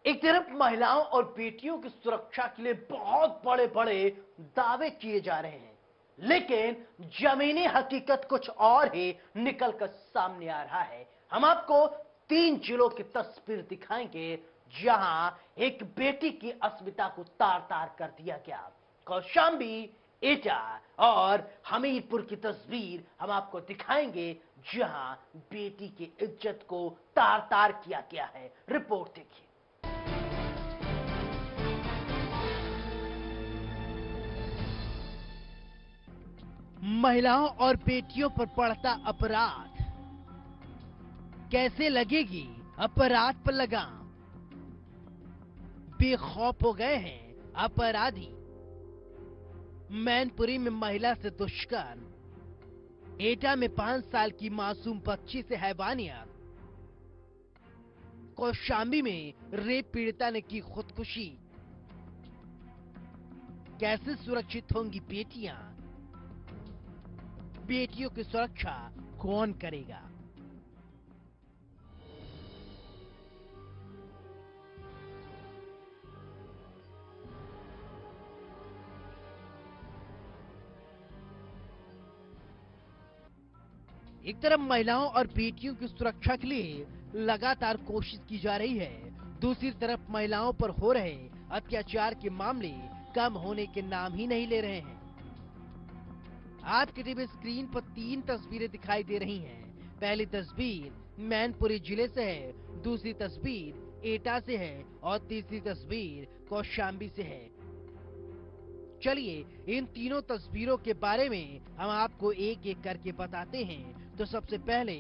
एक तरफ महिलाओं और बेटियों की सुरक्षा के लिए बहुत बड़े बड़े दावे किए जा रहे हैं, लेकिन जमीनी हकीकत कुछ और ही निकलकर सामने आ रहा है। हम आपको 3 जिलों की तस्वीर दिखाएंगे जहां एक बेटी की अस्मिता को तार तार कर दिया गया। कौशांबी, एटा और हमीरपुर की तस्वीर हम आपको दिखाएंगे जहां बेटी की इज्जत को तार तार किया गया है। रिपोर्ट देखिए। महिलाओं और बेटियों पर पड़ता अपराध, कैसे लगेगी अपराध पर लगाम? बेखौफ हो गए हैं अपराधी। मैनपुरी में महिला से दुष्कर्म, एटा में 5 साल की मासूम बच्ची से हैवानियत, कौशांबी में रेप पीड़िता ने की खुदकुशी। कैसे सुरक्षित होंगी बेटियां? बेटियों की सुरक्षा कौन करेगा? एक तरफ महिलाओं और बेटियों की सुरक्षा के लिए लगातार कोशिश की जा रही है, दूसरी तरफ महिलाओं पर हो रहे अत्याचार के मामले कम होने के नाम ही नहीं ले रहे हैं। आपकी टीवी स्क्रीन पर 3 तस्वीरें दिखाई दे रही हैं। पहली तस्वीर मैनपुरी जिले से है, दूसरी तस्वीर एटा से है और तीसरी तस्वीर कौशांबी से है। चलिए इन तीनों तस्वीरों के बारे में हम आपको एक एक करके बताते हैं। तो सबसे पहले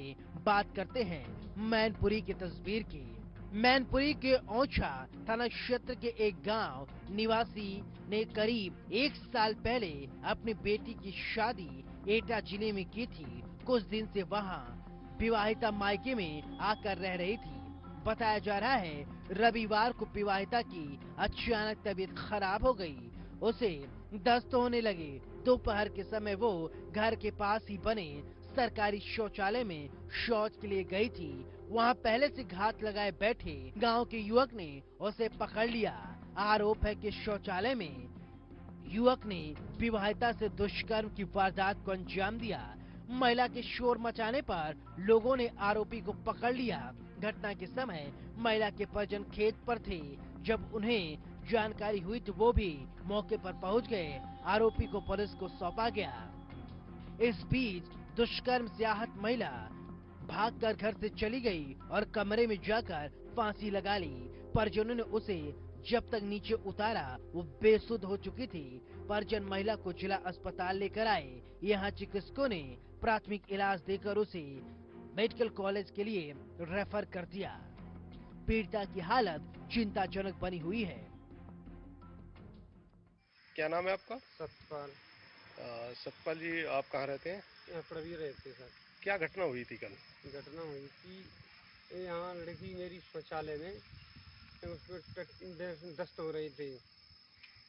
बात करते हैं मैनपुरी की तस्वीर की। मैनपुरी के औछा थाना क्षेत्र के एक गांव निवासी ने करीब 1 साल पहले अपनी बेटी की शादी एटा जिले में की थी। कुछ दिन से वहां विवाहिता मायके में आकर रह रही थी। बताया जा रहा है रविवार को विवाहिता की अचानक तबीयत खराब हो गई, उसे दस्त होने लगे। दोपहर के समय वो घर के पास ही बने सरकारी शौचालय में शौच के लिए गई थी। वहाँ पहले से घात लगाए बैठे गांव के युवक ने उसे पकड़ लिया। आरोप है कि शौचालय में युवक ने विवाहिता से दुष्कर्म की वारदात को अंजाम दिया। महिला के शोर मचाने पर लोगों ने आरोपी को पकड़ लिया। घटना के समय महिला के परिजन खेत पर थे। जब उन्हें जानकारी हुई तो वो भी मौके पर पहुंच गए। आरोपी को पुलिस को सौंपा गया। इस बीच दुष्कर्म से आहत महिला भागकर घर से चली गई और कमरे में जाकर फांसी लगा ली। परिजनों ने उसे जब तक नीचे उतारा वो बेसुध हो चुकी थी। परिजन महिला को जिला अस्पताल लेकर आए। यहाँ चिकित्सकों ने प्राथमिक इलाज देकर उसे मेडिकल कॉलेज के लिए रेफर कर दिया। पीड़िता की हालत चिंताजनक बनी हुई है। क्या नाम है आपका? सतपाल। सतपाल जी, आप कहाँ रहते हैं? यहाँ पर भी रहते सर। क्या घटना हुई थी कल? घटना हुई थी यहाँ लड़की मेरी शौचालय में उस पर दस्त हो रही थी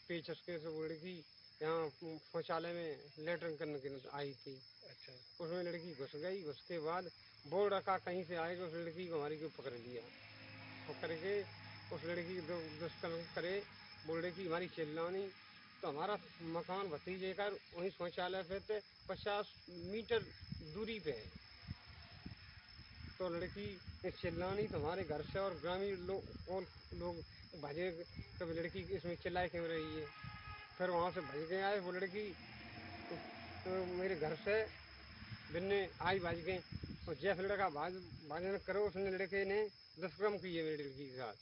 पेचस के, से वो लड़की यहाँ शौचालय में लेटरिन करने के लिए आई थी। अच्छा। उसमें लड़की घुस गई। उसके बाद बोर्ड रखा कहीं से आए तो उस लड़की को हमारी को पकड़ लिया। पकड़ के उस लड़की को दुष्कर्म करे। वो लड़की हमारी चिल्लानी तो हमारा मकान भतीजे का वहीं शौचालय पे 50 मीटर दूरी पे है। तो लड़की चिल्लानी तो हमारे घर से और ग्रामीण लोग भागे, कभी लड़की इसमें चिल्लाए क्यों रही है। फिर वहाँ से भज के आए वो लड़की तो मेरे घर से बिन्ने आई भाज गए और जैसे लड़का भाजन करो उसने लड़के ने दुष्कर्म किए मेरी लड़की के साथ।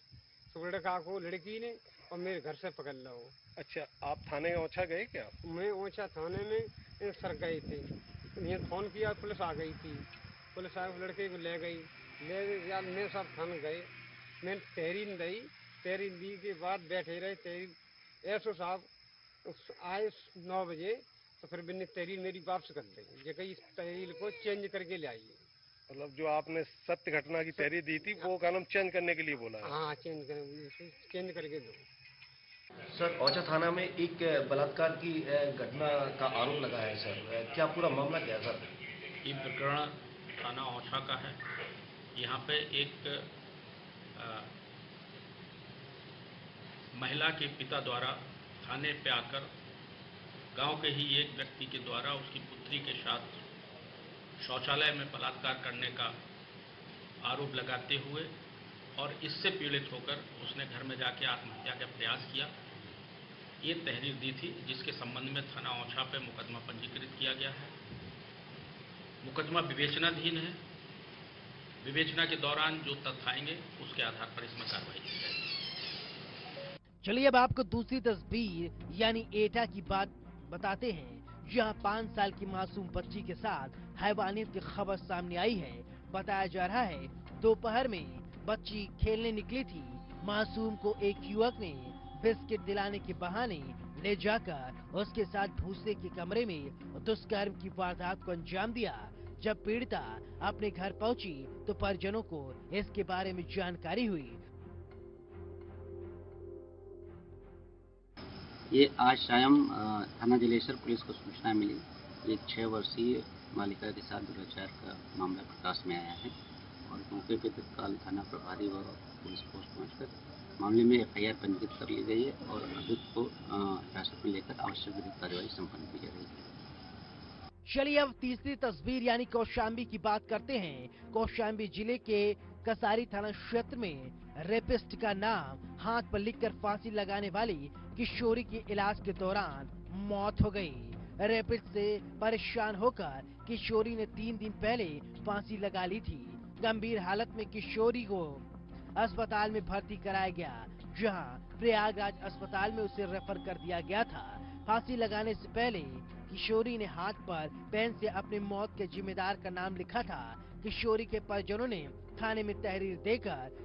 तो लड़का को लड़की ने और मेरे घर से पकड़ लो। अच्छा, आप थाने ओछा गए क्या? मैं ओछा थाने में सर गए थे। ये फोन किया, पुलिस आ गई थी। पुलिस आए लड़के को ले गई। यार मैं सब थाने गए। मैंने तहरीर दी। तहरीर दी के बाद बैठे रहे। तहरीर एसओ साहब आए 9 बजे तो फिर मैंने तहरीर मेरी वापस कर दी। जगह इस तहरीर को चेंज करके ले आइए। मतलब जो आपने सत्य घटना की तहरीर दी थी वो कानून चेंज करने के लिए बोला है? हाँ, चेंज करके दो। सर, औचा थाना में एक बलात्कार की घटना का आरोप लगा है सर, क्या पूरा मामला क्या है सर? ये प्रकरण थाना औछा का है। यहाँ पे एक महिला के पिता द्वारा थाने पे आकर गांव के ही एक व्यक्ति के द्वारा उसकी पुत्री के साथ शौचालय में बलात्कार करने का आरोप लगाते हुए और इससे पीड़ित होकर उसने घर में जाके आत्महत्या का प्रयास किया। ये तहरीर दी थी, जिसके संबंध में थाना औछा पे मुकदमा पंजीकृत किया गया है। मुकदमा विवेचनाधीन है। विवेचना के दौरान जो तथ्य आएंगे उसके आधार पर इसमें कार्रवाई की जाएगी। चलिए अब आपको दूसरी तस्वीर यानी एटा की बात बताते हैं, जहां 5 साल की मासूम बच्ची के साथ हैवानियत की खबर सामने आई है। बताया जा रहा है दोपहर में बच्ची खेलने निकली थी। मासूम को एक युवक ने बिस्किट दिलाने के बहाने ले जाकर उसके साथ भूसे के कमरे में दुष्कर्म की वारदात को अंजाम दिया। जब पीड़िता अपने घर पहुंची तो परिजनों को इसके बारे में जानकारी हुई। ये आज शाम थाना जलेसर पुलिस को सूचना मिली। एक 6 वर्षीय बालिका के साथ दुराचार का मामला प्रकाश में आया है और मौके पर तत्काल थाना प्रभारी व पुलिस फोर्स पहुंचकर मामले में FIR पंजीकृत कर ली गई है और अभियुक्त को हिरासत में लेकर आवश्यक विधिक कार्रवाई संपन्न की जा रही है। चलिए अब तीसरी तस्वीर यानी कौशाम्बी की बात करते हैं। कौशाम्बी जिले के कसारी थाना क्षेत्र में रेपिस्ट का नाम हाथ पर लिखकर फांसी लगाने वाली किशोरी की इलाज के दौरान मौत हो गई। रेपिस्ट से परेशान होकर किशोरी ने 3 दिन पहले फांसी लगा ली थी। गंभीर हालत में किशोरी को अस्पताल में भर्ती कराया गया, जहां प्रयागराज अस्पताल में उसे रेफर कर दिया गया था। फांसी लगाने से पहले किशोरी ने हाथ पर पेन से अपनी मौत के जिम्मेदार का नाम लिखा था। किशोरी के परिजनों ने थाने में तहरीर देकर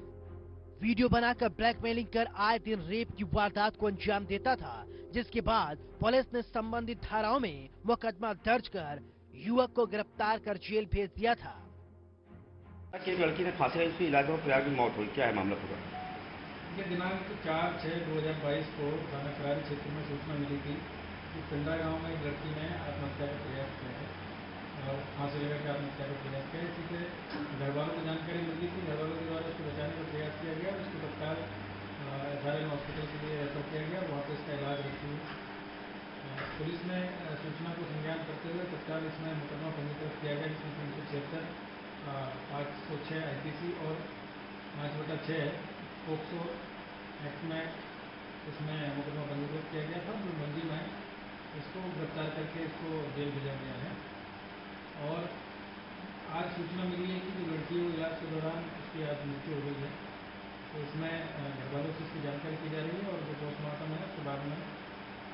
वीडियो बनाकर ब्लैकमेलिंग कर आए दिन रेप की वारदात को अंजाम देता था, जिसके बाद पुलिस ने संबंधित धाराओं में मुकदमा दर्ज कर युवक को गिरफ्तार कर जेल भेज दिया था। एक लड़की ने फांसी लगाई, उसकी इलाज में प्रयाग में मौत हुई, क्या है मामला पूरा? ये दिनांक 4/6/2022 को थाना करारी क्षेत्र में सूचना मिली थी कि पिंडा गांव में एक लड़की ने आत्महत्या का प्रयास किया है और फांसी लगा के आत्महत्या का प्रयास किया। इसी से घर वालों को जानकारी मिली थी। घर वालों के द्वारा उसको बचाने का प्रयास किया गया और उसको तत्काल SRM हॉस्पिटल के लिए रेफर किया गया। वहाँ पर इसका इलाज रखी हुई। पुलिस ने सूचना को संज्ञान करते हुए तत्काल इसमें मुकदमा पंजीकृत किया गया, जिसमें 376, 506 IPC और 5/6 पोक्सो एक्ट में इसमें मुकदमा पंजीकृत किया गया था। जो मंजी में इसको गिरफ्तार करके इसको जेल भेजा गया है। और आज सूचना मिली है कि जो लड़की को इलाज के दौरान उसकी आज मृत्यु हो गई है, तो इसमें घर वालों से इसकी जानकारी की जा रही है और जो पोस्टमार्टम है उसके बाद में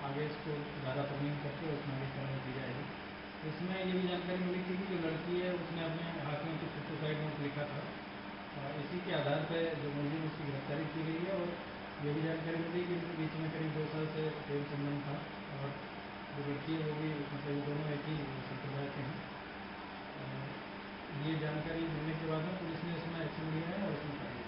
आगे इसको धारा तरमीम करके उसमें आगे कार्रवाई की जाएगी। इसमें ये भी जानकारी मिली थी कि जो लड़की है उसने अपने हाथ में कुछ सुसाइड नोट लिखा था। इसी के आधार पर जो मुलजिम उसकी गिरफ्तारी की गई है। और ये भी जानकारी मिली कि इनके बीच में करीब 2 साल से प्रेम संबंध था और जो लड़की है वो भी मतलब ये दोनों एक ही संप्रदाय के हैं। ये जानकारी मिलने के बाद में पुलिस ने इसमें एक्शन लिया है और इसमें कार्रवाई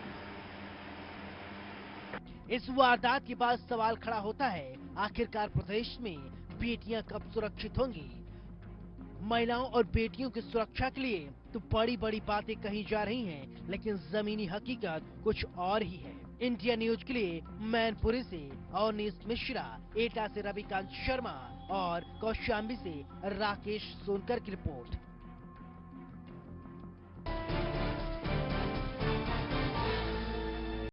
की। इस वारदात के बाद सवाल खड़ा होता है, आखिरकार प्रदेश में बेटियां कब सुरक्षित होंगी? महिलाओं और बेटियों की सुरक्षा के लिए तो बड़ी बड़ी बातें कही जा रही हैं, लेकिन जमीनी हकीकत कुछ और ही है। इंडिया न्यूज के लिए मैनपुरी से अवनीश मिश्रा, एटा से रविकांत शर्मा और कौशाम्बी से राकेश सोनकर की रिपोर्ट।